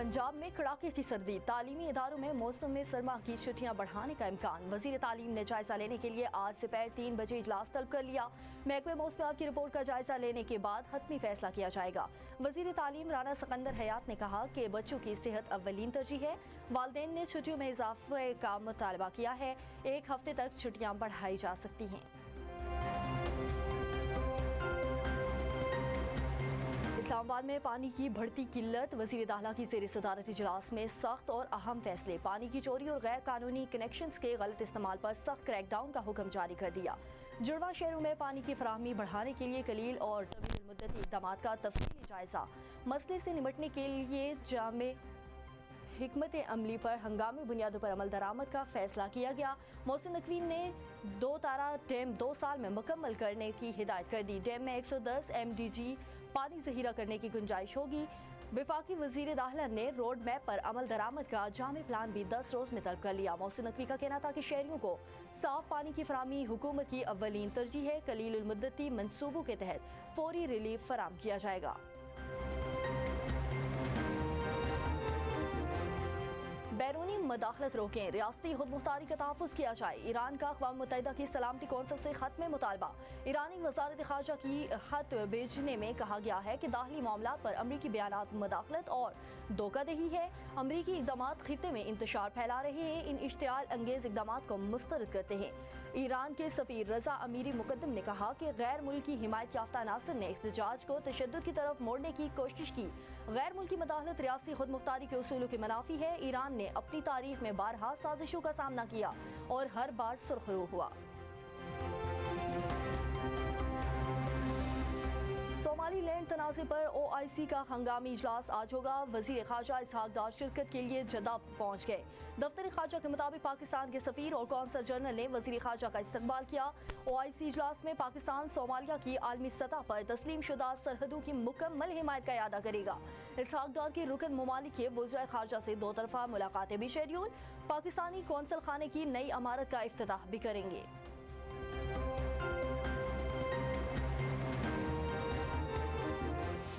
پنجاب میں کڑاکے کی سردی، تعلیمی اداروں میں موسم سرما کی چھٹیاں بڑھانے کا امکان۔ وزیر تعلیم نے جائزہ لینے کے لیے آج دوپہر 3 بجے اجلاس طلب کر لیا۔ محکمہ موسمیات کی رپورٹ کا جائزہ لینے کے بعد حتمی فیصلہ کیا جائے گا۔ وزیر تعلیم رانا سکندر حیات نے کہا کہ بچوں کی صحت اولین ترجیح ہے۔ والدین نے چھٹیوں میں اضافے کا مطالبہ کیا ہے۔ 1 ہفتے تک چھٹیاں بڑھائی جا سکتی ہیں۔ اسلام آباد میں پانی کی بڑھتی قلت، وزیر داخلہ کی زیر صدارت اجلاس میں سخت اور اہم فیصلے۔ پانی کی چوری اور غیر قانونی کنیکشنز کے غلط استعمال پر سخت کریک ڈاؤن کا حکم جاری کر دیا۔ جڑواں شہروں میں پانی کی فراہمی بڑھانے کے لیے قلیل اور طویل المدتی اقدامات کا تفصیلی جائزہ۔ مسئلے سے نمٹنے کے لیے جامع حکمت عملی پر ہنگامی بنیادوں پر عمل درآمد کا فیصلہ کیا گیا۔ محسن نقوی نے 2 تارہ ڈیم 2 سال میں مکمل کرنے کی ہدایت کر دی۔ ڈیم میں 110 MDG پانی ذخیرہ کرنے کی گنجائش ہوگی۔ وفاقی وزیر داخلہ نے روڈ میپ پر عمل درآمد کا جامع پلان بھی 10 روز میں طلب کر لیا۔ محسن نقوی کا کہنا تھا کہ شہریوں کو صاف پانی کی فراہمی حکومت کی اولین ترجیح ہے۔ قلیل المدتی منصوبوں کے تحت فوری ریلیف فراہم کیا جائے گا۔ بیرونی مداخلت روکیں، ریاستی خود مختاری کا تحفظ کیا جائے۔ ایران کا اقوام متحدہ کی سلامتی کونسل سے خط میں مطالبہ۔ ایرانی وزارت خارجہ کی خط بھیجنے میں کہا گیا ہے کہ داخلی معاملات پر امریکی بیانات مداخلت اور دھوکہ دہی ہے۔ امریکی اقدامات خطے میں انتشار پھیلا رہے ہیں، ان اشتعال انگیز اقدامات کو مسترد کرتے ہیں۔ ایران کے سفیر رضا امیری مقدم نے کہا کہ غیر ملکی حمایت یافتہ عناصر نے احتجاج کو تشدد کی طرف موڑنے کی کوشش کی۔ غیر ملکی مداخلت ریاستی خود مختاری کے اصولوں کے منافی ہے۔ ایران نے اپنی تاریخ میں بارہا سازشوں کا سامنا کیا اور ہر بار سرخرو ہوا۔ صومالی لینڈ تنازع پر OIC کا ہنگامی اجلاس آج ہوگا۔ وزیر خارجہ اسحاق ڈار شرکت کے لیے جدہ پہنچ گئے۔ دفتر خارجہ کے مطابق پاکستان کے سفیر اور قونصل جنرل نے وزیر خارجہ کا استقبال کیا۔ OIC اجلاس میں پاکستان صومالیہ کی عالمی سطح پر تسلیم شدہ سرحدوں کی مکمل حمایت کا اعادہ کرے گا۔ اسحاق ڈار کی رکن ممالک کے وزرائے خارجہ سے 2 طرفہ ملاقاتیں بھی شیڈول۔ پاکستانی قونصل خانے کی نئی عمارت کا افتتاح بھی کریں گے۔